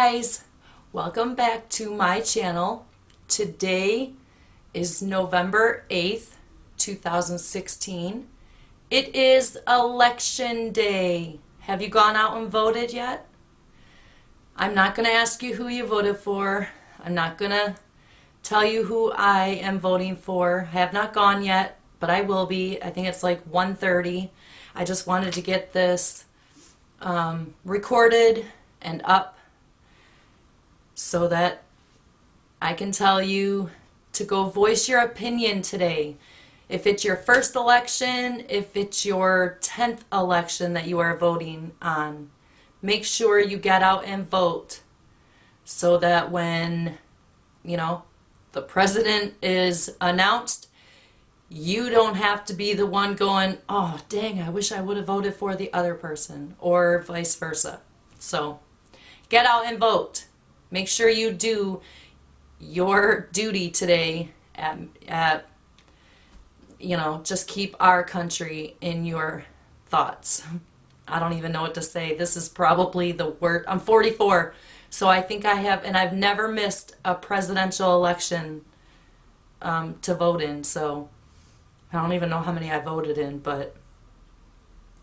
guys, welcome back to my channel. Today is November 8th, 2016. It is election day. Have you gone out and voted yet? I'm not going to ask you who you voted for. I'm not going to tell you who I am voting for. I have not gone yet, but I will be. I think it's like 1:30. I just wanted to get this recorded and up so that I can tell you to go voice your opinion today. If it's your first election, if it's your 10th election that you are voting on, make sure you get out and vote so that when, the president is announced, you don't have to be the one going, oh, dang, I wish I would have voted for the other person, or vice versa. So get out and vote. Make sure you do your duty today just keep our country in your thoughts. I don't even know what to say. This is probably the worst. I'm 44, so I think I've never missed a presidential election to vote in, so I don't even know how many I voted in, but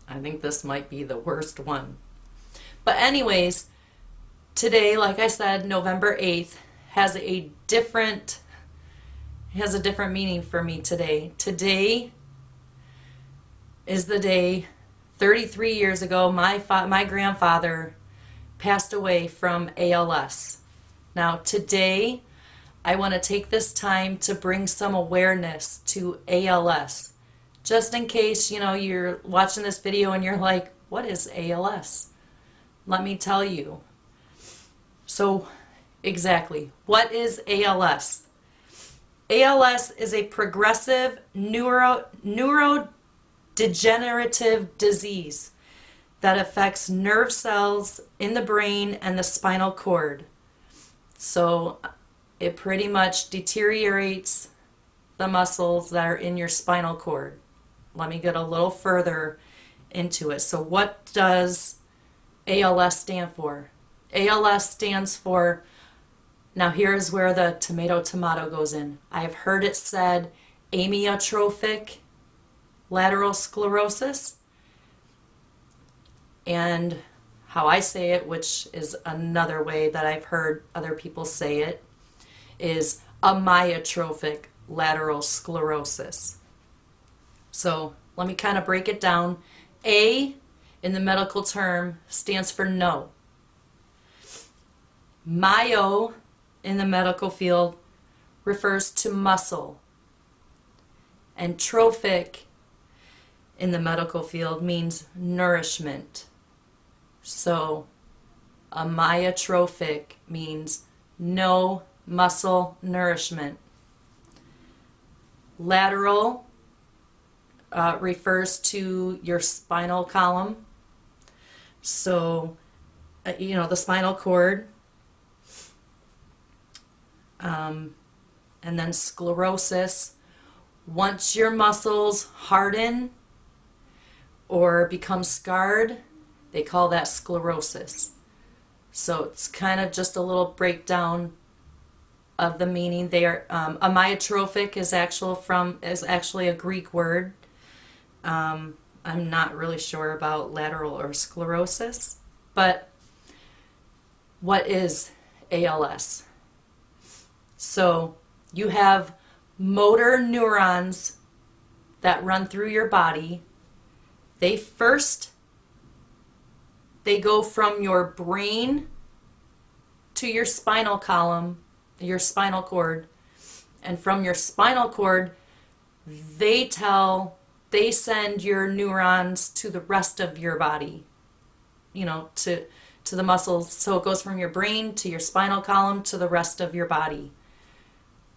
I think this might be the worst one. But anyways, today, like I said, November 8th has a different meaning for me today. Today is the day 33 years ago my grandfather passed away from ALS. Now today I want to take this time to bring some awareness to ALS. Just in case, you're watching this video and you're like, what is ALS? Let me tell you. So, exactly, what is ALS? ALS is a progressive neurodegenerative disease that affects nerve cells in the brain and the spinal cord. So, it pretty much deteriorates the muscles that are in your spinal cord. Let me get a little further into it. So, what does ALS stand for? ALS stands for, now here's where the tomato goes in. I've heard it said amyotrophic lateral sclerosis. And how I say it, which is another way that I've heard other people say it, is amyotrophic lateral sclerosis. So let me kind of break it down. A in the medical term stands for no. Myo in the medical field refers to muscle, and trophic in the medical field means nourishment. So amyotrophic means no muscle nourishment. Lateral refers to your spinal column. So, the spinal cord. And then sclerosis. Once your muscles harden or become scarred, they call that sclerosis. So it's kind of just a little breakdown of the meaning there. Amyotrophic is actually a Greek word. I'm not really sure about lateral or sclerosis, but what is ALS? So you have motor neurons that run through your body. They go from your brain to your spinal column, your spinal cord, and from your spinal cord, they send your neurons to the rest of your body, to the muscles. So it goes from your brain to your spinal column to the rest of your body.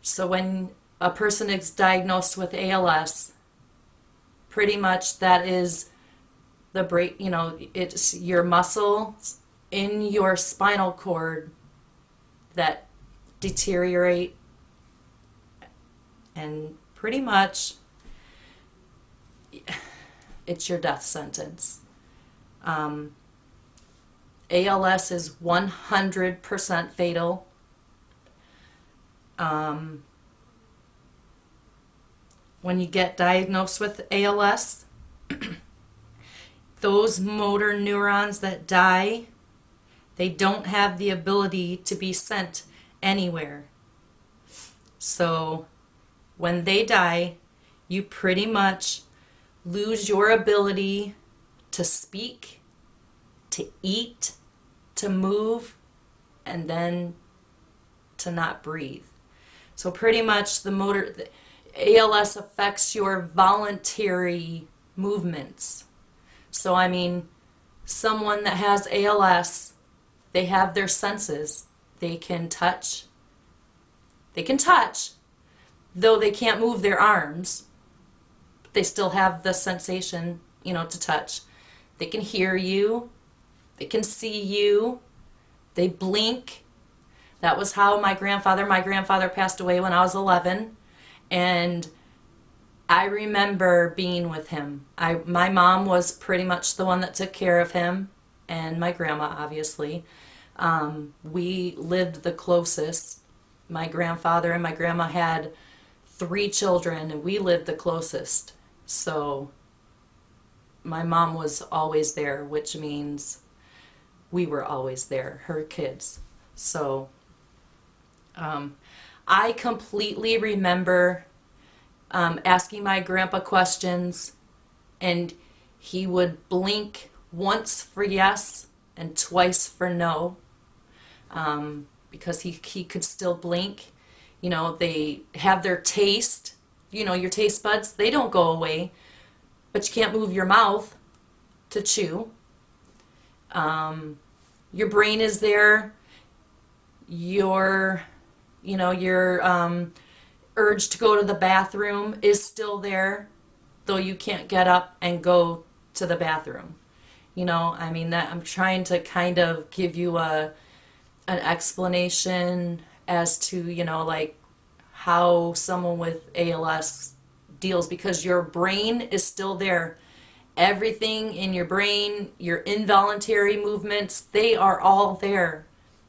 So when a person is diagnosed with ALS, pretty much that is the break, it's your muscles in your spinal cord that deteriorate, and pretty much it's your death sentence. ALS is 100% fatal. When you get diagnosed with ALS, those motor neurons that die, they don't have the ability to be sent anywhere. So when they die, you pretty much lose your ability to speak, to eat, to move, and then to not breathe. So pretty much the ALS affects your voluntary movements. So I mean, someone that has ALS, they have their senses. They can touch, though they can't move their arms. They still have the sensation, to touch. They can hear you. They can see you. They blink. That was how my grandfather passed away when I was 11. And I remember being with him. My mom was pretty much the one that took care of him, and my grandma, obviously. We lived the closest. My grandfather and my grandma had 3 children, and we lived the closest. So my mom was always there, which means we were always there, her kids. So I completely remember asking my grandpa questions, and he would blink once for yes and twice for no, because he could still blink. They have their taste, your taste buds, they don't go away, but you can't move your mouth to chew. Your brain is there. Your urge to go to the bathroom is still there, though you can't get up and go to the bathroom. That I'm trying to kind of give you an explanation as to, like how someone with ALS deals, because your brain is still there. Everything in your brain, your involuntary movements, they are all there.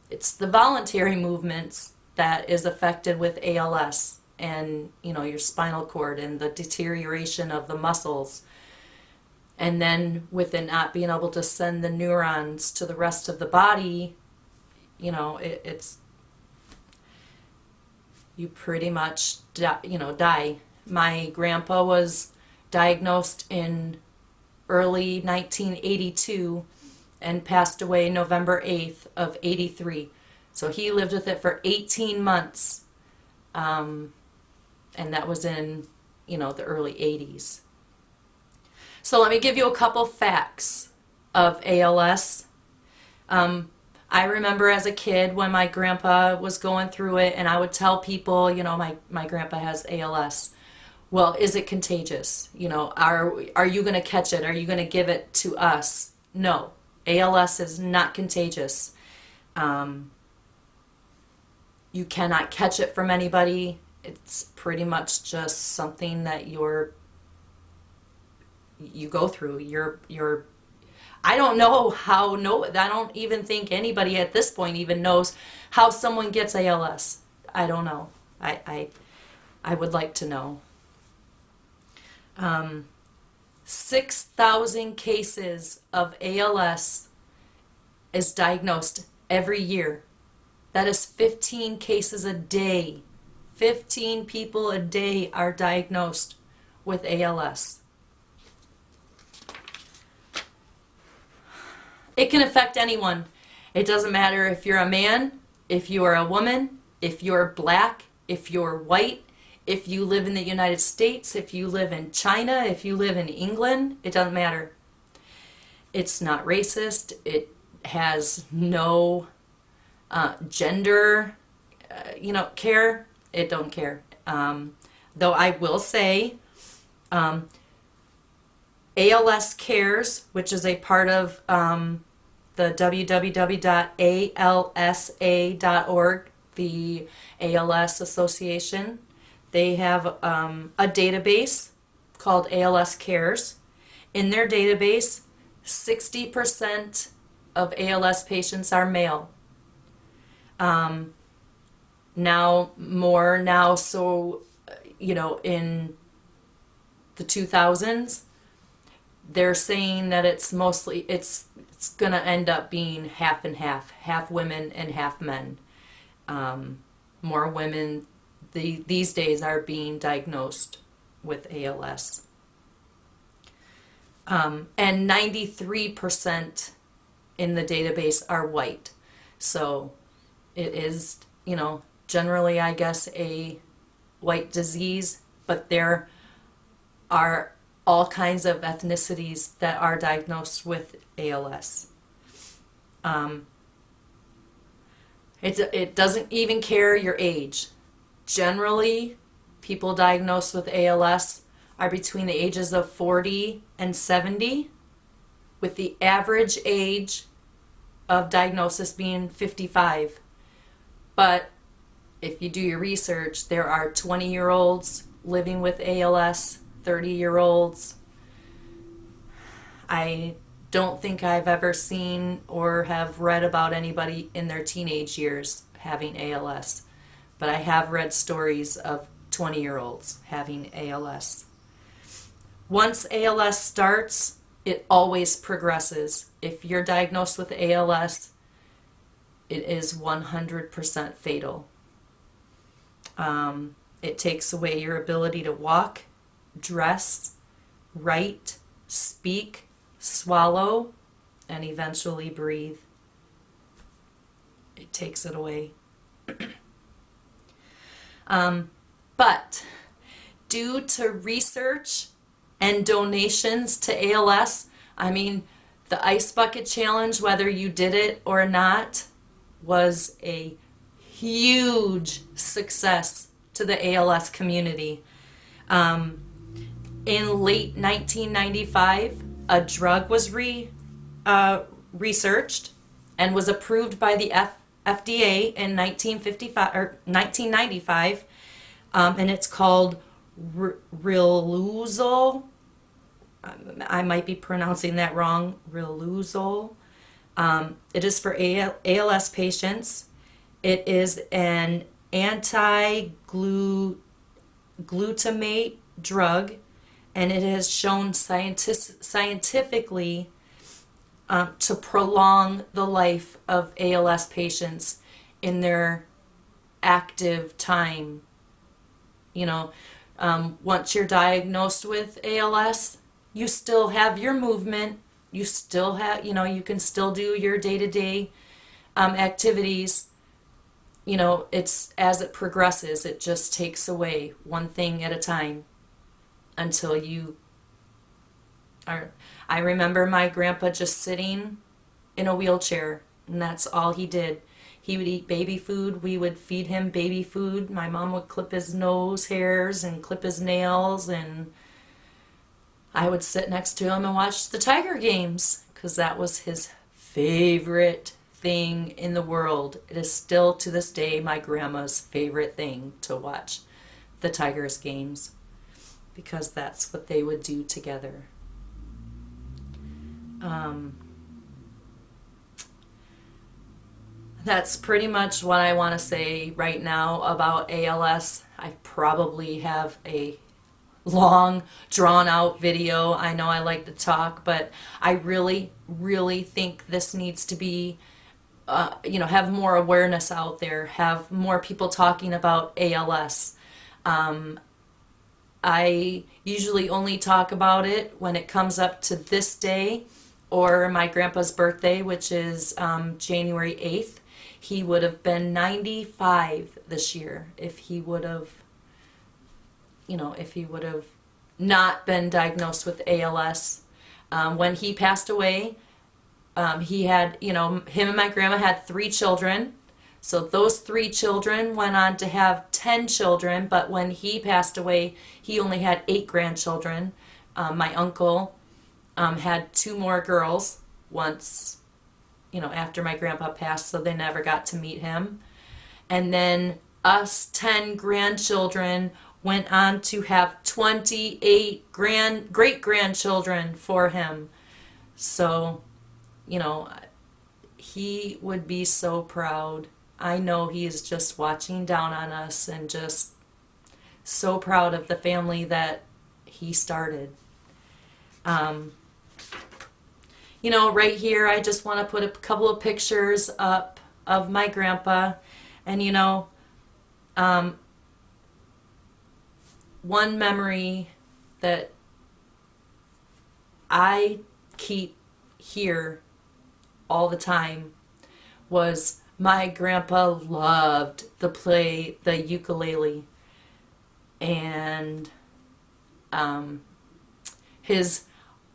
It's the voluntary movements that is affected with ALS, and your spinal cord and the deterioration of the muscles, and then with it not being able to send the neurons to the rest of the body, it's you pretty much die. My grandpa was diagnosed in early 1982 and passed away November 8th of 83. So he lived with it for 18 months. And that was in, the early 80s. So let me give you a couple facts of ALS. I remember as a kid when my grandpa was going through it, and I would tell people, my grandpa has ALS. Well, is it contagious? Are you going to catch it? Are you going to give it to us? No, ALS is not contagious. You cannot catch it from anybody. It's pretty much just something that you go through. I don't know how. No, I don't even think anybody at this point even knows how someone gets ALS. I don't know. I would like to know. 6,000 cases of ALS is diagnosed every year. That is 15 cases a day. 15 people a day are diagnosed with ALS. It can affect anyone. It doesn't matter if you're a man, if you're a woman, if you're black, if you're white, if you live in the United States, if you live in China, if you live in England, it doesn't matter. It's not racist. It has no gender, care. It don't care. Though I will say, ALS Cares, which is a part of the www.alsa.org, the ALS Association, they have a database called ALS Cares. In their database, 60% of ALS patients are male. Now more now, so in the 2000s, they're saying that it's mostly it's going to end up being half and half women and half men. More women these days are being diagnosed with ALS. And 93% in the database are white. So it is, generally, I guess, a white disease, but there are all kinds of ethnicities that are diagnosed with ALS. It doesn't even care your age. Generally, people diagnosed with ALS are between the ages of 40 and 70, with the average age of diagnosis being 55. But if you do your research, there are 20-year-olds living with ALS, 30-year-olds. I don't think I've ever seen or have read about anybody in their teenage years having ALS, but I have read stories of 20-year-olds having ALS. Once ALS starts, it always progresses. If you're diagnosed with ALS, it is 100% fatal. It takes away your ability to walk, dress, write, speak, swallow, and eventually breathe. It takes it away. But due to research and donations to ALS, the Ice Bucket Challenge, whether you did it or not, was a huge success to the ALS community. In late 1995, a drug was researched and was approved by the FDA in 1995, and it's called Riluzole. I might be pronouncing that wrong. Riluzole. It is for ALS patients. It is an anti-glutamate drug, and it has shown scientifically to prolong the life of ALS patients in their active time. Once you're diagnosed with ALS, you still have your movement. You still have, you can still do your day-to-day activities. It's as it progresses, it just takes away one thing at a time until you are. I remember my grandpa just sitting in a wheelchair, and that's all he did. He would eat baby food. We would feed him baby food. My mom would clip his nose hairs and clip his nails, and I would sit next to him and watch the Tiger games because that was his favorite thing in the world. It is still to this day my grandma's favorite thing to watch the Tigers games because that's what they would do together. That's pretty much what I want to say right now about ALS. I probably have a long, drawn-out video. I know I like to talk, but I really, really think this needs to be, have more awareness out there, have more people talking about ALS. I usually only talk about it when it comes up to this day or my grandpa's birthday, which is January 8th. He would have been 95 this year if he would have, not been diagnosed with ALS. When he passed away, he had, him and my grandma had 3 children. So those 3 children went on to have 10 children, but when he passed away, he only had 8 grandchildren. My uncle had 2 more girls once, after my grandpa passed, so they never got to meet him. And then us 10 grandchildren went on to have 28 great-grandchildren for him. So, he would be so proud. I know he is just watching down on us and just so proud of the family that he started. Um, you know, right here, I just want to put a couple of pictures up of my grandpa. And, you know, one memory that I keep here all the time was my grandpa loved to play the ukulele. And his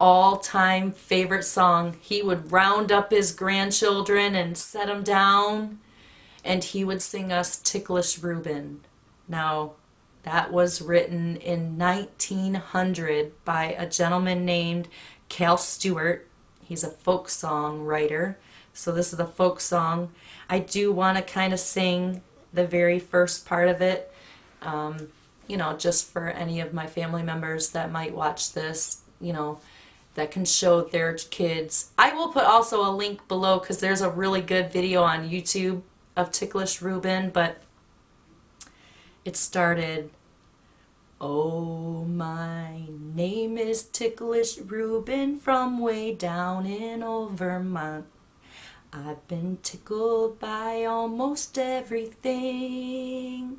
all-time favorite song, he would round up his grandchildren and set them down, and he would sing us Ticklish Reuben. Now, that was written in 1900 by a gentleman named Cal Stewart. He's a folk song writer. So this is a folk song. I do want to kind of sing the very first part of it, you know, just for any of my family members that might watch this, you know, that can show their kids. I will put also a link below because there's a really good video on YouTube of Ticklish Reuben, but it started, "Oh, my name is Ticklish Reuben from way down in old Vermont. I've been tickled by almost everything.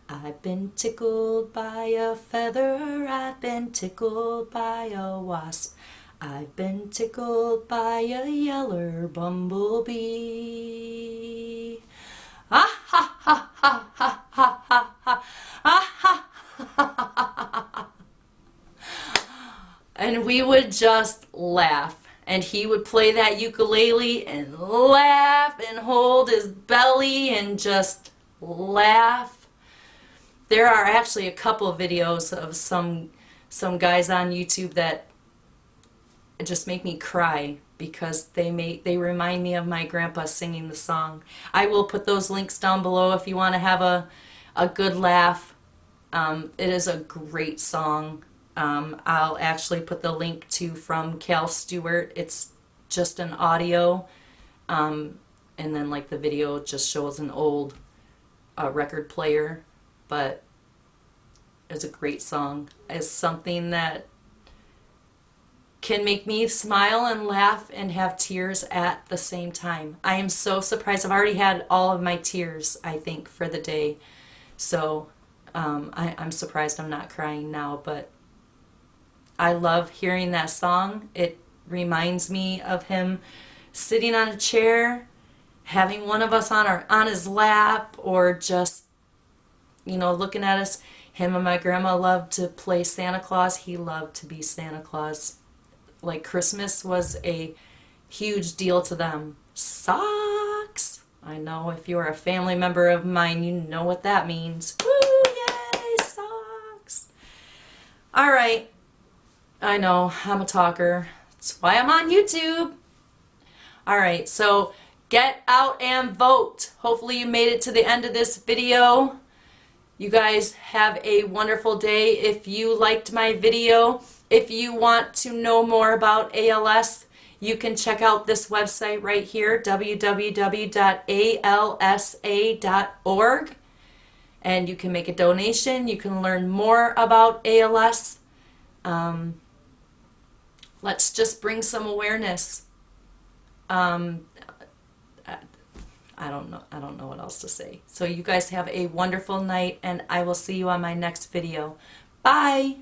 I've been tickled by a feather, I've been tickled by a wasp, I've been tickled by a yeller bumblebee. Ah ha ha ha ha ha ha ha ah ha ha ha." And we would just laugh. And he would play that ukulele and laugh and hold his belly and just laugh. There are actually a couple of videos of some guys on YouTube that just make me cry because they remind me of my grandpa singing the song. I will put those links down below if you want to have a good laugh. It is a great song. I'll actually put the link to from Cal Stewart. It's just an audio, and then like the video just shows an old record player, but it's a great song. It's something that can make me smile and laugh and have tears at the same time. I am so surprised. I've already had all of my tears, I think, for the day. So I'm surprised I'm not crying now, but I love hearing that song. It reminds me of him sitting on a chair, having one of us on his lap, or just, you know, looking at us. Him and my grandma loved to play Santa Claus. He loved to be Santa Claus. Like, Christmas was a huge deal to them. Socks! I know if you're a family member of mine, you know what that means. Woo! Yay! Socks! All right. I know, I'm a talker. That's why I'm on YouTube. All right, so get out and vote. Hopefully you made it to the end of this video. You guys have a wonderful day. If you liked my video, if you want to know more about ALS, you can check out this website right here, www.alsa.org. And you can make a donation. You can learn more about ALS. Let's just bring some awareness. I don't know what else to say. So you guys have a wonderful night, and I will see you on my next video. Bye!